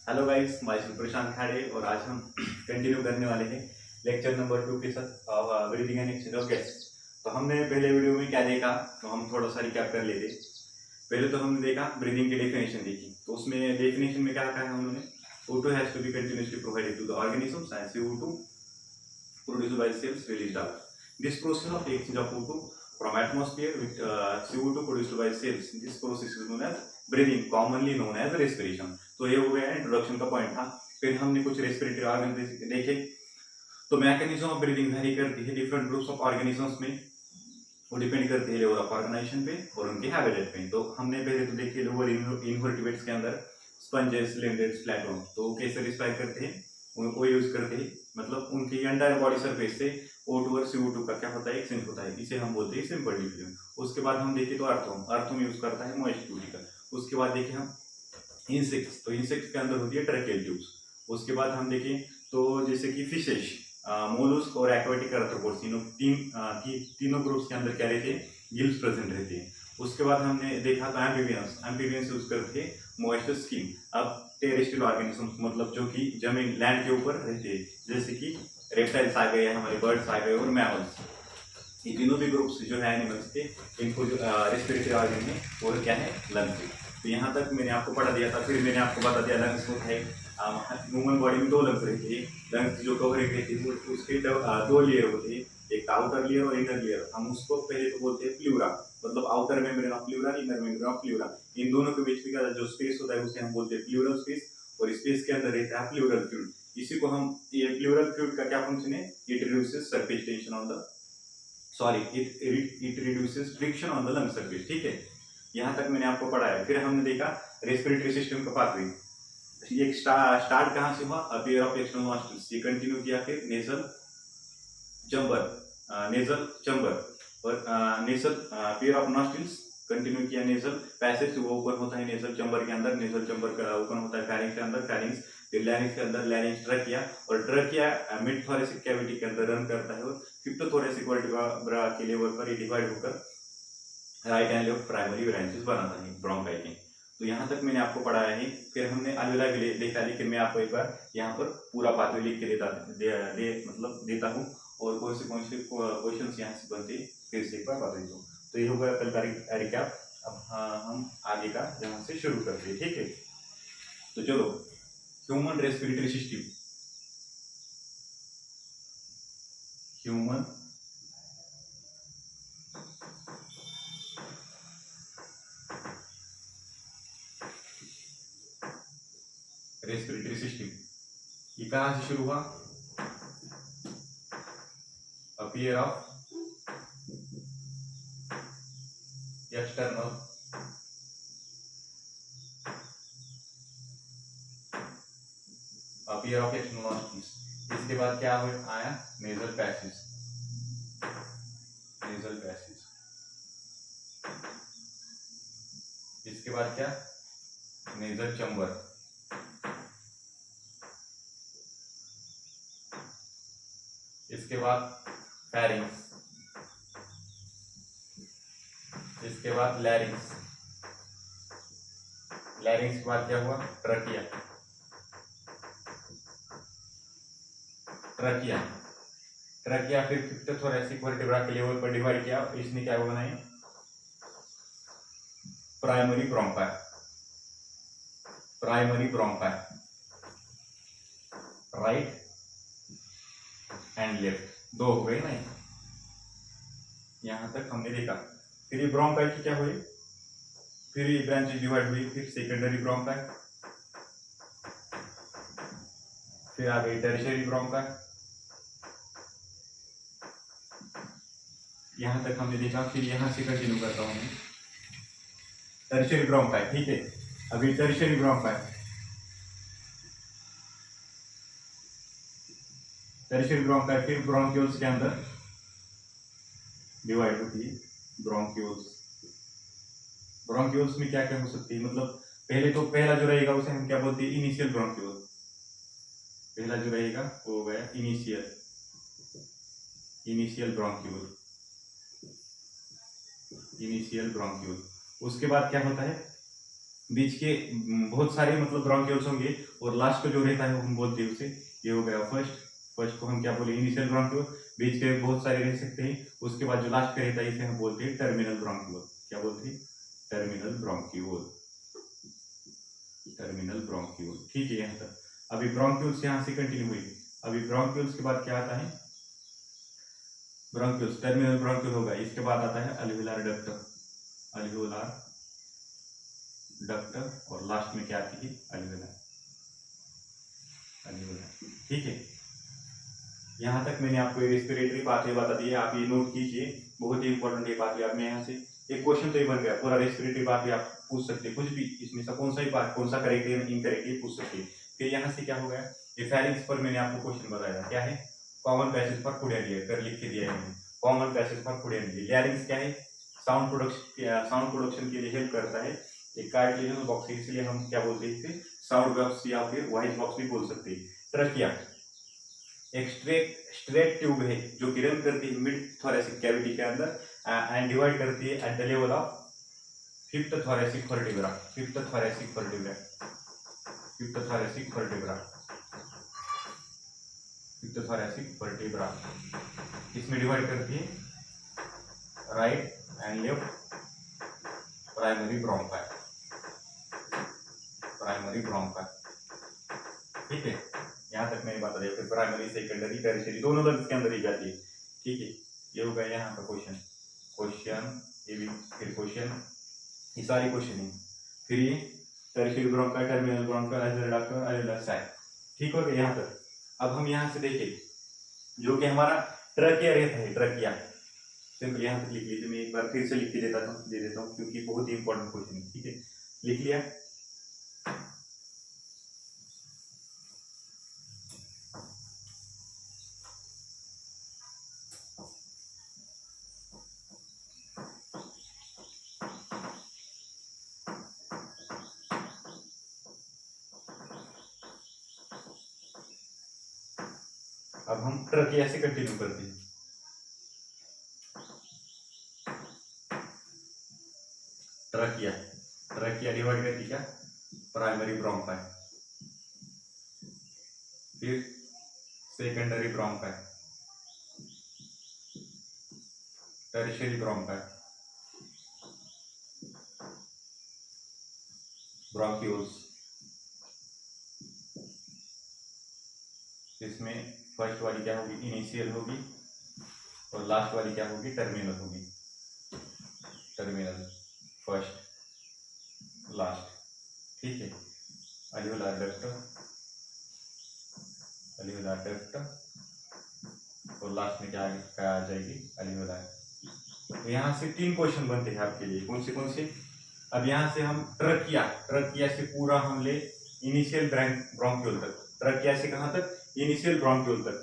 Hello guys, my self प्रशांत खाड़े और आज हम कंटिन्यू करने वाले हैं लेक्चर नंबर 2 के साथ breathing and exchange of gases. तो हमने पहले वीडियो में क्या देखा, तो हम थोड़ा सा रिकैप कर लेते। पहले तो हमने देखा ब्रीदिंग की डेफिनेशन देखी, तो उसमें डेफिनेशन में क्या कहा है उन्होंने, O2 has to be continuously provided to the organisms and CO2 produced by cells released out. This process of exchange of O2 from atmosphere with CO2 produced by cells, this process is known as breathing, commonly known as respiration. तो ये हो गया introduction का point था। फिर हमने कुछ respiratory organ देखे। तो मैकेनिज्म ऑफ ब्रीदिंग वेरी करती है डिफरेंट ग्रुप्स ऑफ ऑर्गेनिजम्स में, वो डिपेंड करती है लेवल ऑफ ऑर्गेनाइजेशन पे और उनके हैबिटेट पे। तो हमने पहले तो देखे लोअर इनवर्टिब्रेट्स के अंदर स्पंजेस, लिम्डेट्स, प्लैटोन, तो कैसे रिस्पायर करते हैं, उनको यूज करते हैं, मतलब उनकी एंटायर बॉडी सरफेस से O2 और CO2 का क्या होता है, एक्सचेंज होता है, इसे हम बोलते हैं सिंपल डिफ्यूजन। उसके बाद हम देखें तो अर्थोम यूज करता है मॉइस्ट ट्यूब का। उसके बाद देखें हम इंसेक्ट्स, तो इंसेक्ट्स के अंदर होती है ट्रैकियल ट्यूब्स। उसके बाद हम देखें तो जैसे कि फिशेस, मोलस्क और एक्वाटिक आर्थ्रोपोड्स, तीनों ग्रुप्स के अंदर क्या रहते हैं, गिल्स प्रेजेंट रहते हैं। उसके बाद हमने देखा तो एम्फीबियंस यूज करते हैं मॉइस्ट स्किन। अब टेरेस्ट्रियल ऑर्गेनिजम्स, मतलब जो कि जमीन लैंड के ऊपर रहते हैं, जैसे कि रेप्टाइल्स आ गए, हमारे बर्ड्स आ गए और मैमल्स। ये तीनों भी ग्रुप्स जो है एनिमल्स के, इनको जो रेस्पिरेटरी ऑर्गन है वो क्या है, लंग्स। तो यहाँ तक मैंने आपको पढ़ा दिया था। फिर मैंने आपको बता दिया लंग्स होता है, ह्यूमन बॉडी में 2 लंग्स रहते हैं। लंग्स जो कवरिंग रहती है उसके 2 लेयर होते हैं, एक आउटर लेयर और इनर लेयर। हम उसको पहले तो बोलते हैं प्लूरा, मतलब outer membrane of pleura, inner membrane of pleura. इन दोनों के बीच का जो स्पेस होता है उसे हम बोलते हैं प्लूरल स्पेस, और स्पेस के अंदर रहता है प्लूरल फ्लूइड। इसी को हम, ये प्लूरल फ्लूइड का क्या फंक्शन है, it reduces surface tension on the it reduces friction on the lung surface. ठीक है, यहाँ तक मैंने आपको पढ़ाया। फिर हमने देखा रेस्पिरेटरी सिस्टम का पाथवे। ये स्टार्ट कहाँ से हुआ, अपीयर ऑफ एक्सटर्नल नॉस्ट्रिल्स, ये कंटिन्यू किया फिर नेजल चैम्बर और nasal appear of nostrils, continue किया नेजल पैसेज, वो ओपन होता है नेजल चैम्बर के अंदर, नेजल चैम्बर का ओपन होता है फैरिंक्स के अंदर, फैरिंक्स फिर लैरिंक्स के अंदर, लैरिंक्स ट्रकिया, और ट्रकिया मिड थोरेसिक कैविटी के अंदर रन करता है, और फिफ्थ थोरेसिक वर्टिब्रा के लेवल पर ये डिवाइड होकर right and left primary branches बनाता है ब्रोंकाई के। तो यहाँ तक मैंने आपको पढ़ाया है। फिर हमने अलविला भी देखा, लेकिन मैं आपको एक बार यहाँ पर पूरा पाथवे लिख के मतलब देता हूँ, और कौन से क्वेश्चन यहाँ से बनते फिर से एक बार बता देता हूँ। तो ये होगा कल का रिकैप। अब हम आगे का यहाँ से शुरू करते हैं। ठीक है, तो चलो, human respiratory system, human respiratory system, ये कहाँ से शुरू हुआ, अपीयर ऑफ एक्सटर्नल नॉस्ट्रिल्स। इसके बाद क्या आया, नेजल पैसेज, इसके बाद क्या, नेजल चैम्बर, इसके बाद फैरिंक्स, इसके बाद लैरिंक्स, लैरिंक्स के बाद क्या हुआ, ट्रकिया, फिर फिफ्थ थोरेसिक वर्टिब्रा के लेवल पर डिवाइड किया, इसने क्या बनाई, primary bronchi, right and left, 2 हो गए ना। यहाँ तक हमने देखा। फिर ये ब्रोंकाई की क्या हुई, फिर ये ब्रांचेस डिवाइड हुई, फिर सेकेंडरी ब्रोंकाई, फिर आ गई टर्शियरी ब्रोंकाई। यहाँ तक हमने देखा। फिर यहाँ से कंटिन्यू करता हूँ मैं, टर्शियरी ब्रोंकाई। ठीक है, अभी टर्शियरी ब्रोंकाई, फिर ब्रोंक्यूल्स के अंदर डिवाइड होती है। ब्रोंक्यूल्स में क्या क्या हो सकती है, मतलब पहला जो रहेगा उसे हम क्या बोलते हैं, इनिशियल ब्रोंक्यूल। पहला जो रहेगा वो हो गया इनिशियल ब्रोंक्यूल। उसके बाद क्या होता है, बीच के बहुत सारे मतलब ब्रोंक्यूल्स होंगे, और लास्ट का जो रहता है हम बोलते हैं उसे, ये हो गया फर्स्ट। फर्स्ट को हम क्या बोले, इनिशियल ब्रोंक्यूल। बीच के बहुत सारे रह सकते हैं, उसके बाद जो लास्ट का रहता है इसे हम बोलते हैं टर्मिनल ब्रोंक्यूल। क्या बोलते हैं? Terminal bronchiole. Terminal bronchiole. ठीक है, यहाँ तक। अभी ब्रोंक्यूल्स यहाँ से कंटिन्यू हुई। अभी ब्रोंक्यूल्स के बाद क्या आता है? ब्रोंक्यूल्स, टर्मिनल ब्रोंक्यूल होगा, इसके बाद आता है अल्वियोलार डक्ट। अल्वियोलार डक्ट, और लास्ट में क्या आती है? अल्वियोलार। अल्वियोलार। ठीक है, यहाँ तक मैंने आपको रेस्पिरेटरी पाथवे बता दी है, आप ये नोट कीजिए, बहुत ही इंपॉर्टेंट ये पाथवे। आपने यहाँ से एक क्वेश्चन तो ये बन गया, पूरा रेस्पिरेटरी पाथवे आप पूछ सकते हैं, कुछ भी इसमें से कौन सा ही पार्ट, कौन सा करेक्ट है इनकरेक्ट है पूछ सकते हैं। फिर यहाँ से क्या हो गया, ये फेरिंग्स पर मैंने आपको क्वेश्चन बताया क्या है, common passage for food and air, कर लिख के दिया है मैंने, common passage for food and air. लैरिंग्स क्या है? साउंड प्रोडक्शन के लिए हेल्प करता है, एक कार्टिलेजिनस बॉक्स है, इसलिए हम क्या बोलते हैं इसे, साउंड बॉक्स या फिर वॉइस बॉक्स भी बोल सकते हैं। ट्रकिया एक स्ट्रेट ट्यूब है जो कि रन करती है मिड थोरेसिक कैविटी के अंदर एंड डिवाइड करती है at the level of fifth thoracic vertebra. Fifth thoracic vertebra, fifth thoracic vertebra, fifth thoracic vertebra, इसमें डिवाइड करती है right and left primary bronchi, primary bronchi. ठीक है, यहाँ तक मैंने बता दिया। फिर प्राइमरी, सेकेंडरी, टर्शियरी दोनों लंग्स के अंदर ही जाती है। ठीक है, ये हो गया यहाँ का क्वेश्चन। ये भी फिर क्वेश्चन, ये सारे क्वेश्चन है। फिर ये tertiary bronchi, terminal bronchi, alveolar duct, alveolar sac. ठीक हो गया यहाँ तक। अब हम यहाँ से देखें जो कि हमारा ट्रकिया रहता है, ट्रकिया सिंपल यहाँ तक लिख लीजिए। मैं एक बार फिर से लिख के दे देता हूँ क्योंकि बहुत ही इंपॉर्टेंट क्वेश्चन है। ठीक है, लिख लिया। अब हम ट्रकिया से कंटिन्यू करते हैं। ट्रकिया, ट्रकिया डिवाइड करती क्या? प्राइमरी ब्रोंकाई, फिर secondary bronchi, tertiary bronchi, bronchioles. इसमें फर्स्ट वाली क्या होगी? इनिशियल होगी, और लास्ट वाली क्या होगी? टर्मिनल होगी। Terminal, first, last. ठीक है, अल्वियोलार डक्ट, अल्वियोलार डक्ट, और लास्ट में क्या आ जाएगी? अल्वियोलार। तो यहाँ से 3 क्वेश्चन बनते हैं आपके लिए, कौन से? अब यहाँ से हम ट्रकिया, ट्रकिया से पूरा हम ले इनिशियल ब्रोंक्यूल तक। ट्रकिया से कहाँ तक? इनिशियल ब्रोंक्यूल तक।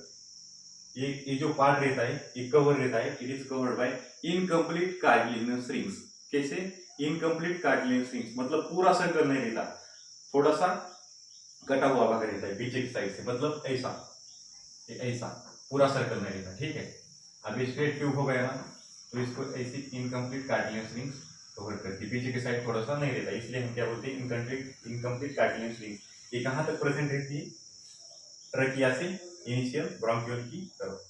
ये जो पार्ट रहता है ये कवर रहता है, it is covered by incomplete cartilaginous rings. कैसे? इनकम्प्लीट कार्टिलेजिनस रिंग्स मतलब पूरा सर्कल नहीं रहता, थोड़ा सा कटा हुआ भाग रहता है पीछे की साइड से, मतलब ऐसा, ऐसा पूरा सर्कल नहीं रहता। ठीक है, अब स्ट्रेट ट्यूब हो गया ना, तो इसको ऐसी इनकम्प्लीट कार्टिलेजिनस रिंग्स कवर करती है, पीछे की साइड थोड़ा सा नहीं रहता, इसलिए हम क्या बोलते हैं? Incomplete cartilaginous rings. ये कहाँ तक प्रेजेंट रहती है? ट्रकिया से इनिशियल ब्रोंक्यूल की तरफ।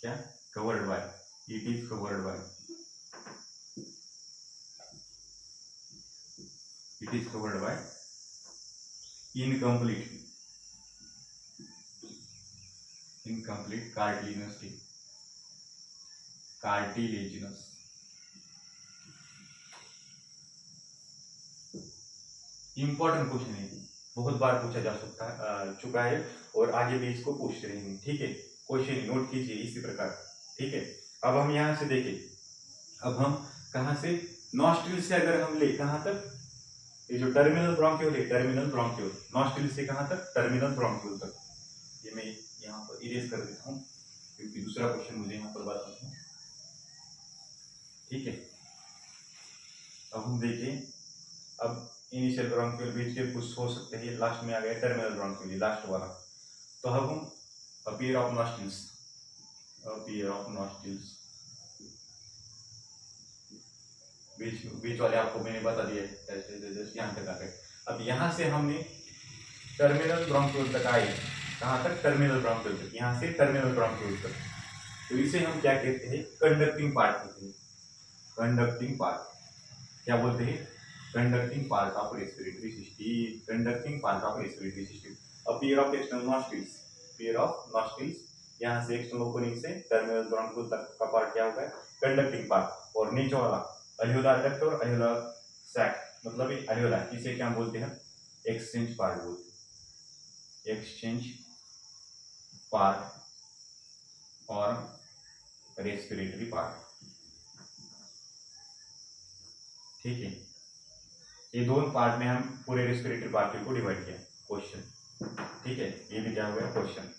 क्या? Covered by, it is covered by, it is covered by incomplete, incomplete cartilaginous ring, cartilaginous. Important question है, बहुत बार पूछा जा सकता चुका है, और आगे भी इसको पूछते रहेंगे। ठीक है, क्वेश्चन नोट कीजिए इसी प्रकार। ठीक है, अब हम यहाँ से देखें, अब हम कहाँ से? नॉस्ट्रिल से अगर हम ले कहाँ तक? ये जो टर्मिनल ब्रोंक्यूल है, टर्मिनल ब्रोंक्यूल, नॉस्ट्रिल से कहाँ तक? टर्मिनल ब्रोंक्यूल तक। ये मैं यहाँ पर इरेज कर देता हूँ क्योंकि दूसरा क्वेश्चन मुझे यहाँ पर बताना है। ठीक है, अब हम देखें, अब इनिशियल ब्रोंक्यूल, बीच के कुछ हो सकते हैं, लास्ट में आ गया टर्मिनल ब्रोंक्यूल, लास्ट वाला। तो अब हम a pair of nostrils, a pair of nostrils, बीच बीच वाले आपको मैंने बता दिया है, जैसे यहाँ तक आ गए। अब यहाँ से हमने टर्मिनल ब्रोंक्यूल तक आए, कहाँ तक? टर्मिनल ब्रोंक्यूल तक, यहाँ से टर्मिनल ब्रोंक्यूल तक। तो इसे हम क्या कहते हैं? कंडक्टिंग पार्ट कहते हैं। कंडक्टिंग पार्ट क्या बोलते हैं? Conducting part of respiratory system, conducting part of respiratory system. अब pair of external nostrils, pair of nostrils, यहाँ से एक्सटर्नल ओपनिंग से टर्मिनल ब्रोंक्यूल तक का पार्ट क्या होगा? Conducting part. और नीचे वाला अल्वियोलार डक्ट और अल्वियोलार सैक, मतलब ये अल्वियोलार, इसे क्या बोलते हैं? एक्सचेंज पार्ट बोलते हैं, एक्सचेंज पार्ट और रेस्पिरेटरी पार्ट। ठीक है, ये दोनों पार्ट में हम पूरे रेस्पिरेटरी पार्ट को डिवाइड किया क्वेश्चन। ठीक है, ये भी क्या हो गया? क्वेश्चन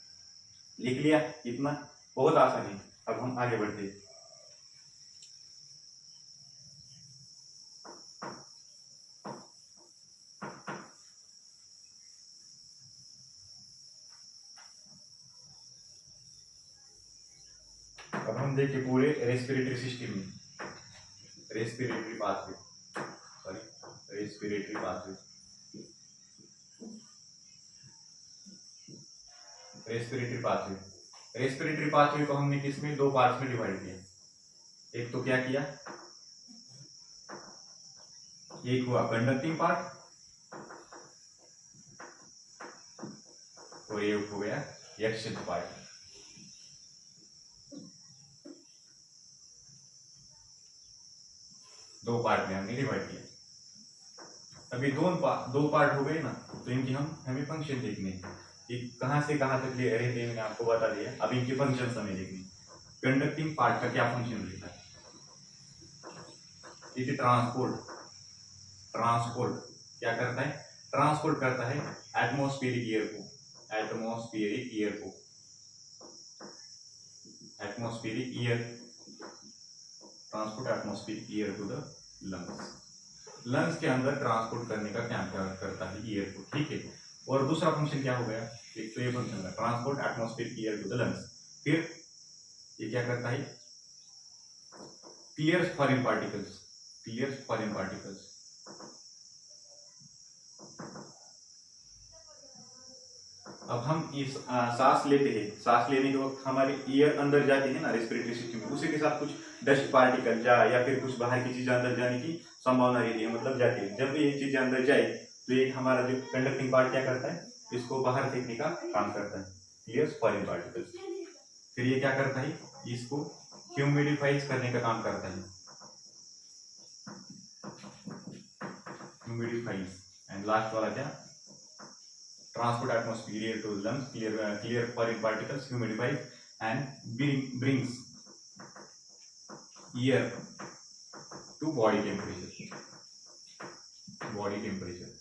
लिख लिया, इतना बहुत आसान है। अब हम आगे बढ़ते हैं। अब हम देखिए पूरे रेस्पिरेटरी सिस्टम में, respiratory pathway, sorry respiratory pathway, respiratory pathway. Respiratory pathway को हमने किसमें? दो पार्ट्स में डिवाइड किया। एक तो क्या किया? एक हुआ कंडक्टिंग पार्ट और एक हो गया एक्सचेंज पार्ट। दो पार्ट में हमने डिवाइड किया। अभी दो पार्ट हो गए ना, तो इनकी हमें फंक्शन देखने हैं कि कहाँ से कहाँ तक ले रहे थे, मैंने आपको बता दिया। अब इनके फंक्शन हमें देखने। कंडक्टिंग पार्ट का क्या फंक्शन रहता है? देखिए ट्रांसपोर्ट, ट्रांसपोर्ट क्या करता है? ट्रांसपोर्ट करता है एटमॉस्फेरिक एयर को, एटमॉस्फेरिक एयर को, atmospheric air, transport atmospheric air to the lungs. Lungs के अंदर ट्रांसपोर्ट करने का क्या करता है? एयर को। ठीक है, और दूसरा फंक्शन क्या हो गया? एक तो ये फंक्शन है transport atmospheric air to the lungs. फिर ये क्या करता है? Clears foreign particles, clears foreign particles. अब हम इस सांस लेते हैं, सांस लेने के वक्त हमारे एयर अंदर जाती है ना रेस्पिरेटरी सिस्टम में, उसी के साथ कुछ डस्ट पार्टिकल या फिर कुछ बाहर की चीजें अंदर जाने की संभावना रहती है, मतलब जाती है। जब ये चीजें अंदर जाए तो ये हमारा जो कंडक्टिंग पार्ट क्या करता है? इसको बाहर फेंकने का काम करता है, क्लियर्स फॉरेन पार्टिकल्स। फिर ये क्या करता है? इसको ह्यूमिडिफाइज करने का काम करता है, ह्यूमिडिफाइज। एंड लास्ट वाला क्या? transport atmosphere to lungs, clear foreign particles, humidifies and brings air to body temperature, body temperature।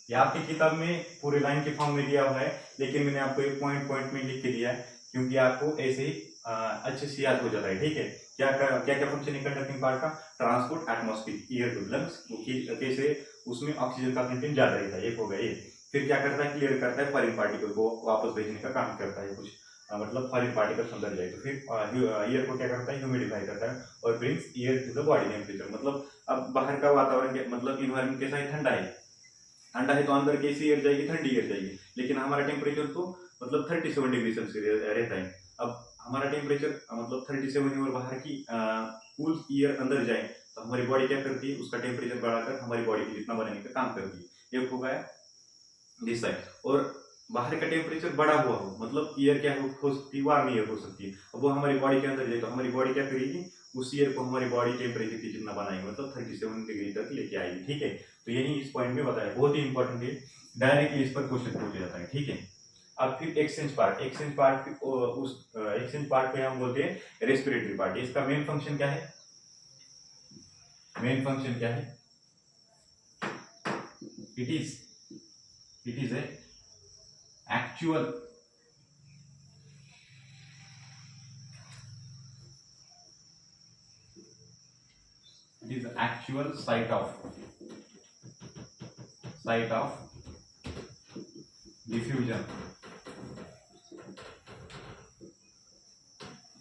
ये आपकी किताब में पूरे लाइन के फॉर्म में दिया हुआ है, लेकिन मैंने आपको एक पॉइंट पॉइंट में लिख के दिया है, क्योंकि आपको ऐसे ही अच्छे से याद हो जाता है। ठीक है, क्या क्या फंक्शन है कंडक्टिंग पार्ट का? Transport atmospheric air to lungs, कैसे? उसमें ऑक्सीजन का कंटेंट ज्यादा रहता है, एक हो गया ये। फिर क्या करता है? क्लियर करता है फॉरेन पार्टिकल को, वापस भेजने का काम करता है कुछ, मतलब फॉरेन पार्टिकल्स अंदर जाए। तो फिर एयर को क्या करता है? ह्यूमिडिफाई करता है और brings air to the body temperature. मतलब अब बाहर का वातावरण मतलब इन्वायरमेंट कैसा है? ठंडा है, ठंडा है तो अंदर कैसी एयर जाएगी? ठंडी एयर जाएगी। लेकिन हमारा टेम्परेचर तो मतलब 37 डिग्री सेल्सियस रहता है। अब हमारा टेम्परेचर मतलब 37 है और बाहर की कूल एयर अंदर जाए तो हमारी बॉडी क्या करती है? उसका टेम्परेचर बढ़ाकर हमारी बॉडी को जितना बनाने का काम करती है। एक हो गया दिस साइड। और बाहर का टेम्परेचर बढ़ा हुआ हो, मतलब एयर क्या हो सकती है? वार्म एयर हो सकती है। अब वो हमारी बॉडी के अंदर जाए तो हमारी बॉडी क्या करेगी? उस एयर को हमारी बॉडी टेम्परेचर की जितना बनाएगी, मतलब 37 डिग्री तक लेके आएगी। ठीक है, तो यही इस पॉइंट में बताया, बहुत ही इंपॉर्टेंट है, डायरेक्टली इस पर क्वेश्चन पूछा जाता है। ठीक है, अब फिर एक्सचेंज पार्ट, एक्सचेंज पार्ट उस एक्सचेंज पार्ट को हम बोलते हैं रेस्पिरेटरी पार्ट। इसका मेन फंक्शन क्या है? मेन फंक्शन क्या है? It is a actual it is the actual site of diffusion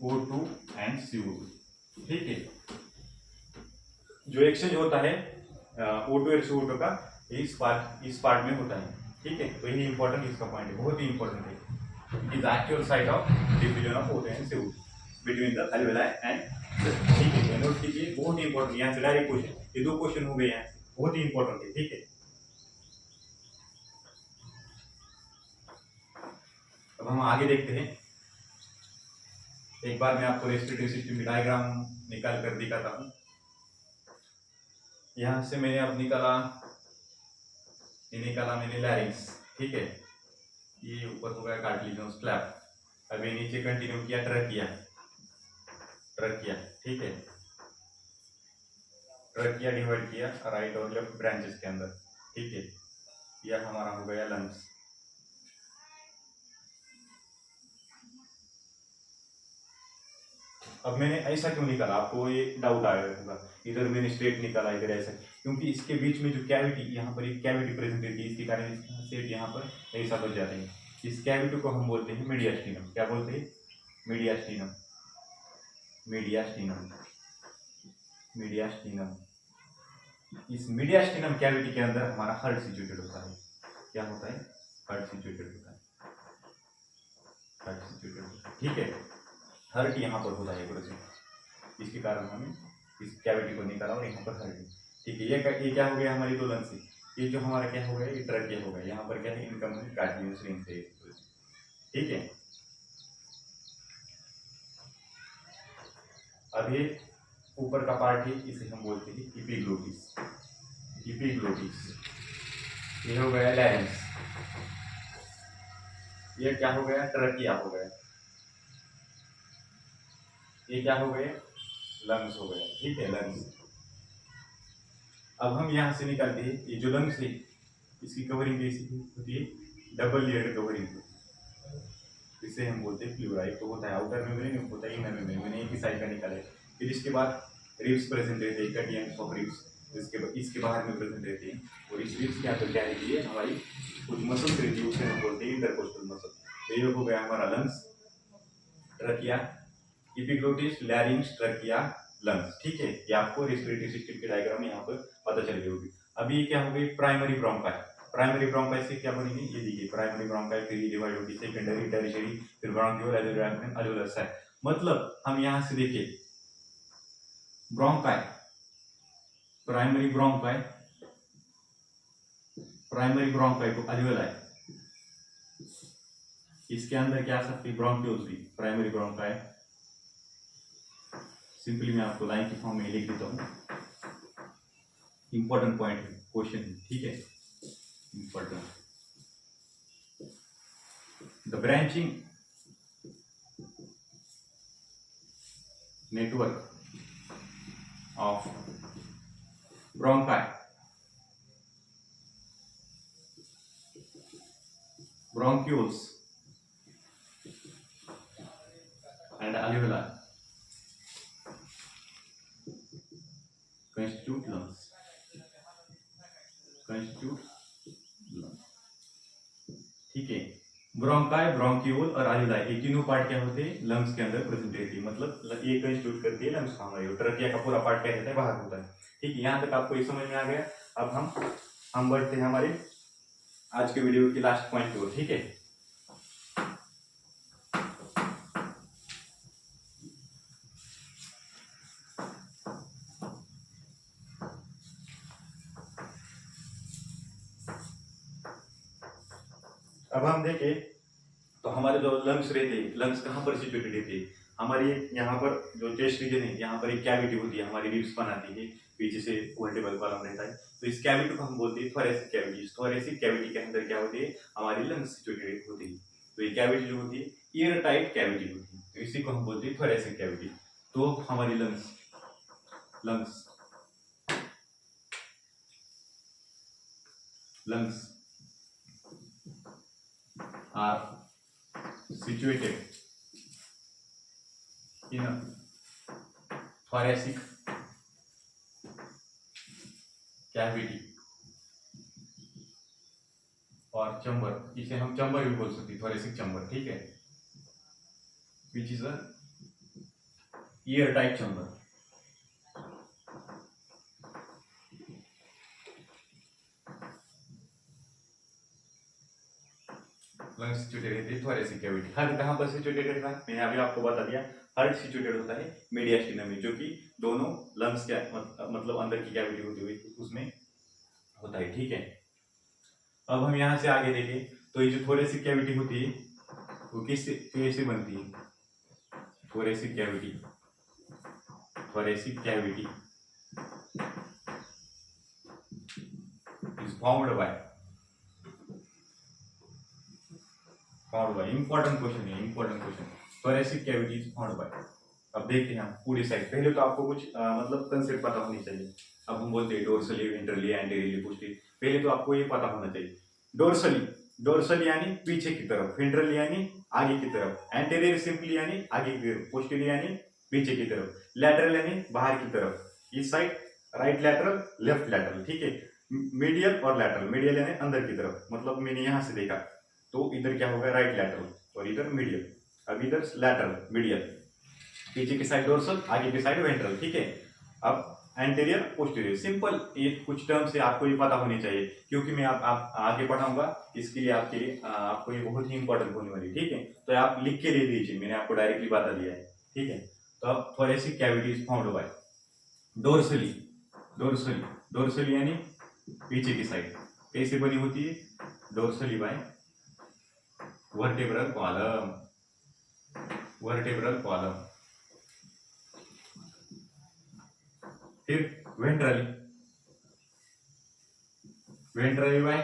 O2 and CO2। ठीक है। जो एक्सचेंज होता है O2 SO2 का इस पार्ट में होता है, ठीक है। तो ये इंपॉर्टेंट इसका पॉइंट है, बहुत ही इंपॉर्टेंट है। It is actual site of diffusion of O2 and CO2 between the alveoli and, ठीक है। नोट कीजिए, बहुत ही इंपॉर्टेंट, यहाँ से डायरेक्ट क्वेश्चन, ये दो क्वेश्चन हो गए यहाँ से, बहुत ही इंपॉर्टेंट है, ठीक है। अब हम आगे देखते हैं। एक बार मैं आपको रेस्पिरेटरी सिस्टम की डायग्राम निकाल कर दिखाता हूँ। यहाँ से मैंने अब निकाला मैंने लैरिंक्स, ठीक है। ये ऊपर हो गया कार्टिलेजिनस फ्लैप। अब ये नीचे कंटिन्यू किया ट्रकिया, ठीक है। ट्रकिया डिवाइड किया राइट और लेफ्ट ब्रांचेस के अंदर, ठीक है। यह हमारा हो गया लंग्स। अब मैंने ऐसा क्यों निकाला, आपको ये डाउट आया होगा, इधर मैंने स्ट्रेट निकाला इधर ऐसा, क्योंकि इसके बीच में जो कैविटी, यहाँ पर एक कैविटी प्रेजेंट रहती है, इसके कारण सेट यहाँ पर ऐसा बच जाते हैं। इस कैविटी को हम बोलते हैं मीडियास्टिनम। क्या बोलते हैं? मीडियास्टिनम। इस मीडियास्टिनम कैविटी के अंदर हमारा हार्ट सिचुएटेड होता है। क्या होता है? हार्ट सिचुएटेड होता है, ठीक है। हार्ट यहाँ पर होता है प्रेजेंट, इसके कारण हमने इस कैविटी को निकाला और यहाँ पर हार्ट, ठीक है। ये क्या हो गया हमारी दो लंग्स से। ये जो हमारा क्या हो गया, ये ट्रकिया हो गया। यहाँ पर क्या है, इनकम कार्टिलेजिनस रिंग से, ठीक है। अब ये ऊपर का पार्ट है, इसे हम बोलते हैं इपिग्लोटिस। ये हो गया लैरिंक्स। ये क्या हो गया, ट्रकिया हो गया। ये क्या हो गए, लंग्स हो गया, ठीक है, लंग्स। अब हम यहाँ से निकालते हैं, ये जो लंग्स है इसकी कवरिंग कैसी होती है, डबल लेयर्ड कवरिंग होती है। इसे हम बोलते हैं फ्लूरा। एक तो होता है आउटर मेम्ब्रेन, होता है इनर मेम्ब्रेन। मैंने एक ही साइड का निकाला है। फिर इसके बाद रिब्स प्रेजेंट रहते हैं, कट एंड्स ऑफ रिब्स इसके बाहर में प्रेजेंट रहते हैं। और इस रिब्स के अंदर क्या रहती है, हमारी कुछ मसल्स रहती है, उसे हम बोलते हैं इंटरकोस्टल मसल। तो ये हो गया हमारा lungs, trachea, epiglottis, larynx, trachea, lungs, ठीक है। ये आपको रेस्पिरेटरी सिस्टम की डायग्राम यहाँ पर पता चल गई होगी। अभी क्या हो गई, प्राइमरी ब्रोंकाई। प्राइमरी ब्रोंकाई से क्या बनेगी, ये देखिए, प्राइमरी ब्रोंकाई फिर ये डिवाइड होगी सेकेंडरी, टर्शियरी, फिर ब्रोंकियोल, अलवेओलर साइट। मतलब हम यहाँ से देखिए, ब्रोंकाई, प्राइमरी ब्रोंकाई को अलवेलाई, इसके अंदर क्या आ सकती है, ब्रोंकियोल्स भी, प्राइमरी ब्रोंकाई। सिंपली मैं आपको लाइन के फॉर्म में लिख देता हूँ, इंपॉर्टेंट पॉइंट है, क्वेश्चन, ठीक है, important. The branching network of bronchi, bronchioles and alveoli constitute lungs, ठीक है। ब्रोंकाई, ब्रोंकियोल और alveoli, ये तीनों पार्ट क्या होते हैं, लंग्स के अंदर प्रेजेंट रहती है। मतलब ये कंस्टिट्यूट करती है लंग्स का। हमारी ट्रकिया का पूरा पार्ट क्या रहता है, बाहर होता है, ठीक है। यहाँ तक आपको ये समझ में आ गया। अब हम बढ़ते हैं हमारे आज के वीडियो की लास्ट पॉइंट की ओर, ठीक है। अब हम देखें तो हमारे जो लंग्स रहते हैं, लंग्स कहाँ पर सिचुएटेड रहते हैं, हमारी यहाँ पर जो चेस्ट रीजन है, यहाँ पर एक कैविटी होती है, हमारी रिब्स बनाती है, पीछे से वर्टिब्रल कॉलम रहता है। तो इस कैविटी को हम बोलते हैं थोरेसिक कैविटी। इस थोरेसिक कैविटी के अंदर क्या होती है, हमारी लंग्स सिचुएटेड होती है। तो ये कैविटी जो होती है एयर टाइट कैविटी होती है, तो इसी को हम बोलते हैं थोरेसिक कैविटी। तो हमारी lungs are situated in a thoracic cavity और चैम्बर, इसे हम चैम्बर भी बोल सकते हैं, thoracic चैम्बर, ठीक है, which is a ear type chamber, lungs situated रहती है थोरेसिक कैविटी। हार्ट कहाँ पर सिचुएटेड रहता है, मैंने अभी आपको बता दिया। हार्ट सिचुएटेड होता है मीडियास्टिनम में, जो कि दोनों लंग्स के मतलब अंदर की कैविटी होती हुई उसमें होता है, ठीक है। अब हम यहाँ से आगे देखें तो ये जो थोरेसिक कैविटी होती है वो किससे कैसे बनती है? Thoracic cavity, thoracic cavity is formed by important question है, important question. Thoracic cavity is formed by, अब देखते हैं हम पूरी साइड। पहले तो आपको कुछ मतलब कंसेप्ट पता होनी चाहिए। अब हम बोलते हैं डोर्सली, वेंट्रली, एंटीरियरली, पोस्टीरियर। पहले तो आपको ये पता होना चाहिए। डोर्सली, डोर्सली यानी पीछे की तरफ, वेंट्रली यानी आगे की तरफ, एंटीरियर सिंपली यानी आगे की तरफ, पोस्टीरियर यानी पीछे की तरफ, लैटरल यानी बाहर की तरफ, इस side right lateral, left lateral, ठीक है। मीडियल और लैटरल, मीडियल यानी अंदर की तरफ, मतलब मैंने यहां से देखा तो इधर क्या होगा, राइट लैटरल, और इधर मीडियल। अब इधर लैटरल, मीडियल, पीछे की साइड डोर्सल, आगे की साइड वेंट्रल, ठीक है। अब एंटीरियर, पोस्टीरियर, सिंपल ये कुछ टर्म से आपको ये पता होनी चाहिए, क्योंकि मैं आप आगे पढ़ाऊंगा, इसके लिए आपके लिए आपको ये बहुत ही इंपॉर्टेंट होने वाली, ठीक है। तो आप लिख के ले लीजिए, मैंने आपको डायरेक्टली बता दिया है, ठीक है। तो अब thoracic cavity is found by dorsally, dorsally, dorsally यानी पीछे की साइड, कैसे बनी होती है? Dorsally by vertebral column, vertebral column. फिर वेंट्रली, वेंट्रली बाय,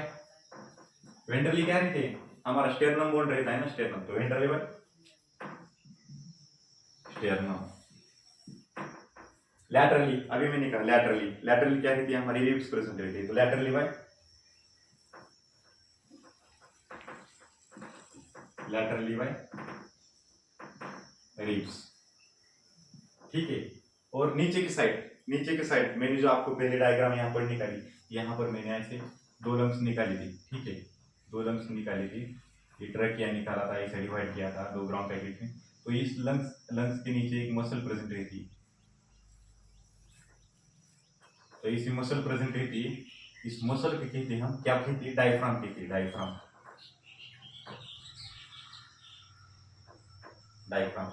वेंट्रली क्या रहते हैं? हमारा स्टेर्नम बोन रहता है ना, स्टेर्नम, तो वेंट्रली बाय स्टेर्नम। लैटरली, अभी मैंने कहा लैटरली, लैटरली क्या रहती है? हमारी रिब्स प्रेजेंट रहती है, तो laterally by, laterally by ribs, ठीक है। और नीचे की साइड, नीचे की साइड मैंने जो आपको पहले डायग्राम यहाँ पर निकाली, यहाँ पर मैंने ऐसे दो लंग्स निकाली थी, ठीक है, दो लंग्स निकाली थी। ये ट्रैकिया निकाला था, इसे डिवाइड किया था दो ग्राउंड पैकेट में। तो इस लंग्स के नीचे एक मसल प्रेजेंट रहती है, तो इस मसल प्रेजेंट रहती है, इस मसल के कहते हैं हम, क्या कहते हैं? डायफ्राम कहते हैं, डायफ्राम, डायफ्राम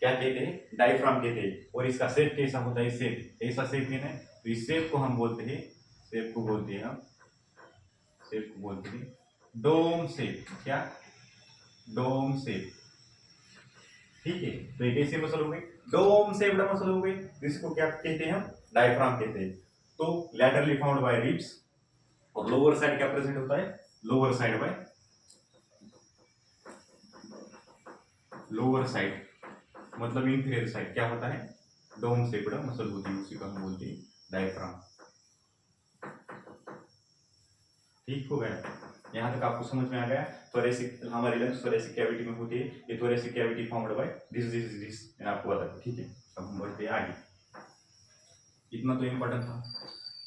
क्या कहते हैं? डायफ्राम कहते हैं। और इसका शेप कैसा होता है? शेप, ऐसा शेप है ना, तो इस शेप को हम बोलते हैं, शेप को बोलते हैं हम, शेप को बोलते हैं डोम शेप। क्या? डोम शेप, ठीक है। तो ये कैसी मसल हो गई? डोम शेप्ड मसल हो गई, इसको क्या कहते हैं हम? डायफ्राम कहते हैं। तो लैटरली फाउंड बाय रिब्स, और लोअर साइड क्या प्रेजेंट होता है? Lower side by, lower side मतलब इंफीरियर साइड क्या होता है? डोम शेप्ड मसल होती है, उसी को हम बोलते हैं डायफ्राम। ठीक हो गया? यहाँ तक आपको समझ में आ गया? थोरेसिक, हमारी लंग्स थोरेसिक कैविटी में होती है, ये thoracic cavity found by this मैंने आपको बताया, ठीक है। अब हम बढ़ते हैं आगे, इतना तो इंपॉर्टेंट था।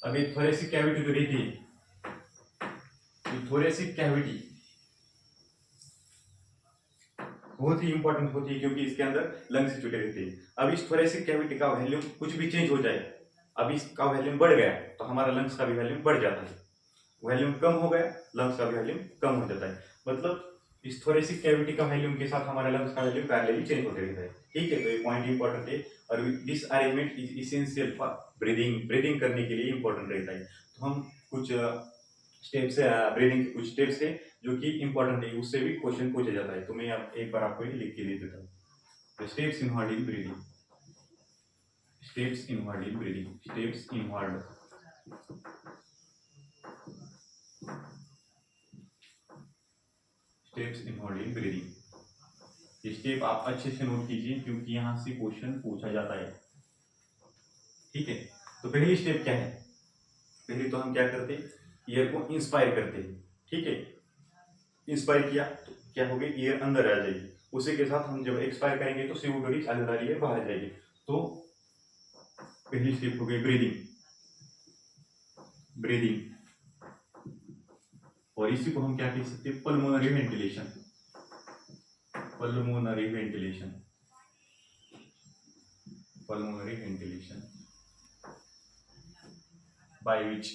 अब ये थोरेसिक कैविटी तो रहती है, ये थोरेसिक कैविटी बहुत ही इंपॉर्टेंट होती है, क्योंकि इसके अंदर लंग्स सिचुएटेड रहती है। अब इस थोरेसिक कैविटी का वैल्यूम कुछ भी चेंज हो जाए, अब इसका वैल्यूम बढ़ गया तो हमारा लंग्स का भी वैल्यूम बढ़ जाता है, वॉल्यूम कम हो गया लंग्स का वॉल्यूम कम हो जाता है। मतलब इस थोरेसिक कैविटी का वॉल्यूम के साथ हमारा लंग्स का वॉल्यूम पैरेलली चेंज होते रहता है, ठीक है। तो ये पॉइंट इंपॉर्टेंट है, और this arrangement is essential for breathing, breathing करने के लिए इंपॉर्टेंट रहता है। तो हम कुछ स्टेप्स, ब्रीदिंग के कुछ स्टेप्स है जो कि इंपॉर्टेंट है, उससे भी क्वेश्चन पूछा जाता है। तो मैं अब एक बार आपको ये लिख के दे देता हूँ। Steps involved in breathing, steps involved in breathing, steps involved, steps involved in breathing. ये स्टेप आप अच्छे से नोट कीजिए, क्योंकि यहां से क्वेश्चन पूछा जाता है, ठीक है। तो पहली स्टेप क्या है? पहले तो हम क्या करते हैं? ईयर को इंस्पायर करते हैं, ठीक है। इंस्पायर किया तो क्या होगी? ईयर अंदर आ जाएगी, उसी के साथ हम जब एक्सपायर करेंगे तो CO2 अंदर ईयर बाहर जाएगी। तो पहली स्टेप हो गई ब्रीदिंग, ब्रीदिंग, और इसी को हम क्या कह सकते हैं? Pulmonary ventilation, pulmonary ventilation, pulmonary ventilation by which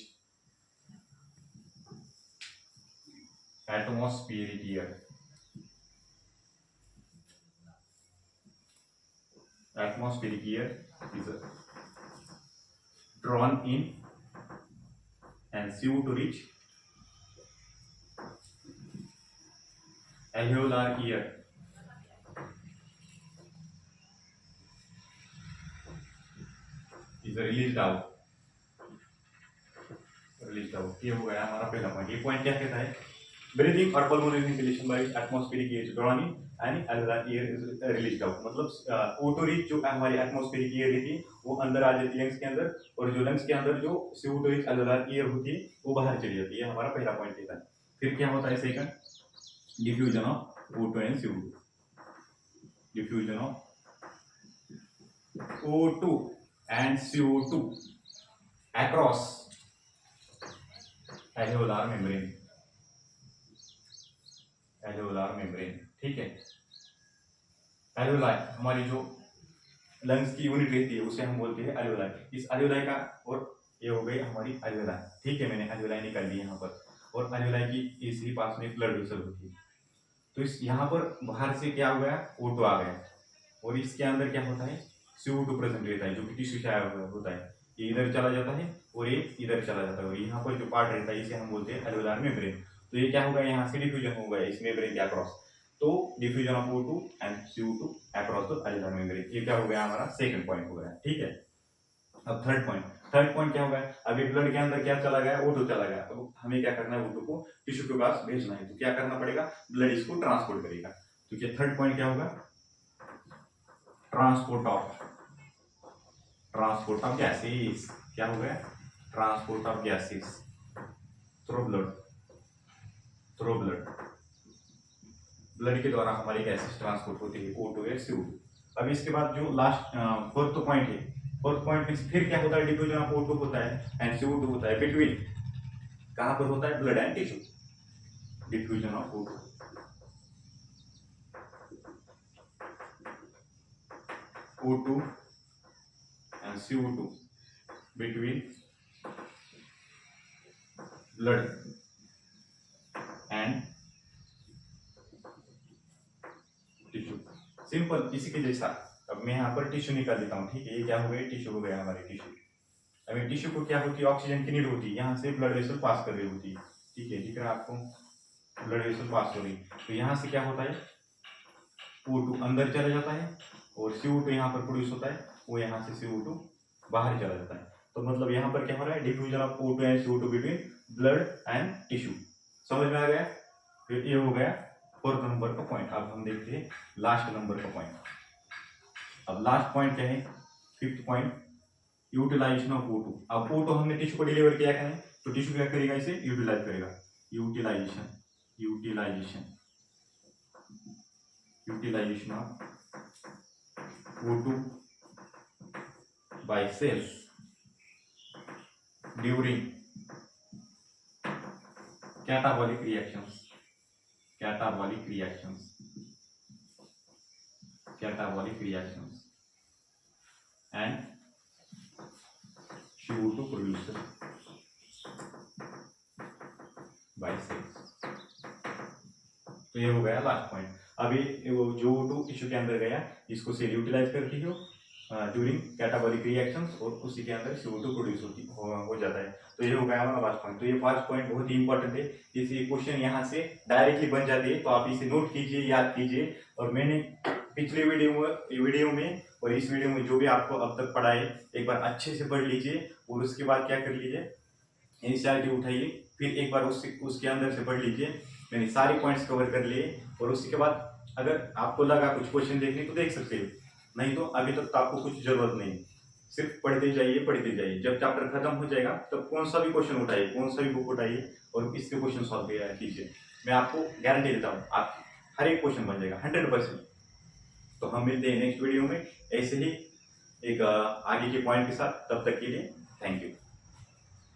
atmospheric air. Atmospheric air is drawn in and CO2 rich alveolar air is released out. ये हो गया हमारा पहला पॉइंट। ये पॉइंट क्या कहता है? ब्रीथिंग और pulmonary ventilation by atmospheric air drawn in and alveolar air is released out. मतलब O2 रिच जो हमारी एटमॉस्फेरिक एयर थी वो अंदर आ जाती है लंग्स के अंदर, और जो लंग्स के अंदर जो CO2 रिच alveolar एयर होती है वो बाहर चली जाती है। हमारा पहला पॉइंट कहता है। फिर क्या होता है second? Diffusion of O2 and CO2। Diffusion of O2 and CO2 across alveolar membrane। alveolar membrane, ठीक है। alveoli हमारी जो लंग्स की यूनिट रहती है उसे हम बोलते हैं alveoli। इस alveoli का, और ये हो गई हमारी alveoli, ठीक है। मैंने alveoli निकाल दी यहाँ पर, और alveoli की इसी पास में ब्लड वेसल होती है। तो इस यहाँ पर बाहर से क्या हो गया? O2 आ गया, और इसके अंदर क्या होता है? CO2 प्रेजेंट रहता है जो कि टिश्यू से आया हुआ होता है। ये इधर चला जाता है और ये इधर चला जाता है, और यहाँ पर जो पार्ट रहता है इसे हम बोलते हैं alveolar membrane। तो ये क्या होगा? यहाँ से डिफ्यूजन हो गया इस मेम्ब्रेन के अक्रॉस। तो diffusion of O2 and CO2 across the alveolar membrane, ये क्या हो गया? हमारा सेकंड पॉइंट हो गया, ठीक है। अब थर्ड पॉइंट क्या होगा? अभी ब्लड के अंदर क्या चला गया? O2 चला गया। अब हमें क्या करना है? O2 को टिश्यू के पास भेजना है, तो क्या करना पड़ेगा? ब्लड इसको ट्रांसपोर्ट करेगा। तो क्या थर्ड पॉइंट क्या होगा? Transport of gases. क्या हो गया? Transport of gases through blood के द्वारा हमारी गैसेस ट्रांसपोर्ट होती है O2 या CO2। अब इसके बाद जो लास्ट फोर्थ पॉइंट है, फोर्थ पॉइंट में फिर क्या होता है? डिफ्यूजन ऑफ O2 होता है एंड CO2 होता है बिटवीन, कहां पर होता है? Blood and tissue. Diffusion of O2 and CO2 between blood and tissue. Simple, इसी के जैसा। अब मैं यहाँ पर टिश्यू निकाल देता हूँ, ठीक है। ये क्या हो गया? टिश्यू हो गया हमारे टिश्यू। अभी टिश्यू को क्या होती है? ऑक्सीजन की नीड होती है, यहाँ से ब्लड वेसल पास कर रही होती है, ठीक है। दिख रहा है आपको? ब्लड वेसल पास हो रही। तो यहाँ से क्या होता है? O2 अंदर चला जाता है, और CO2 यहाँ पर प्रोड्यूस होता है, वो यहाँ से CO2 बाहर चला जाता है। तो मतलब यहाँ पर क्या हो रहा है? Diffusion of O2 and CO2 between blood and tissue. समझ में आ गया? फिर ये हो गया फोर्थ नंबर का पॉइंट। अब हम देखते हैं लास्ट नंबर का पॉइंट। अब लास्ट पॉइंट क्या है? Fifth point, utilisation of O2। अब O2 हमने टिश्यू को डिलीवर किया करें, तो टिश्यू क्या करेगा? इसे यूटिलाइज करेगा। Utilisation of O2 by cells during catabolic reactions and CO2 produced by cells। तो ये हो गया लास्ट पॉइंट। अभी वो जो O2 टिश्यू के अंदर गया, इसको सेल यूटिलाइज करती है ड्यूरिंग कैटाबॉलिक रिएक्शंस, और उसी के अंदर CO2 प्रोड्यूस हो जाता है। तो ये हो गया हमारा लास्ट पॉइंट। तो ये 5 पॉइंट बहुत ही इंपॉर्टेंट है। इसे क्वेश्चन यहाँ से डायरेक्टली बन जाते हैं, तो आप इसे नोट कीजिए, याद कीजिए। और मैंने पिछले वीडियो में और इस वीडियो में जो भी आपको अब तक पढ़ा है, एक बार अच्छे से पढ़ लीजिए, और उसके बाद क्या कर लीजिए? एनसीईआरटी उठाइए, फिर एक बार उसके अंदर से पढ़ लीजिए। मैंने सारे पॉइंट्स कवर कर लिए, और उसके बाद अगर आपको लगा कुछ क्वेश्चन देखने तो देख सकते हो, नहीं तो अभी तक तो आपको कुछ जरूरत नहीं। सिर्फ पढ़ते जाइए। जब चैप्टर खत्म हो जाएगा तब कौन सा भी क्वेश्चन उठाइए, कौन सा भी बुक उठाइए, और इसके क्वेश्चन सॉल्व कीजिए। मैं आपको गारंटी देता हूँ, आप हर एक क्वेश्चन बन जाएगा 100%। तो हम मिलते हैं नेक्स्ट वीडियो में ऐसे ही एक आगे के पॉइंट के साथ। तब तक के लिए थैंक यू।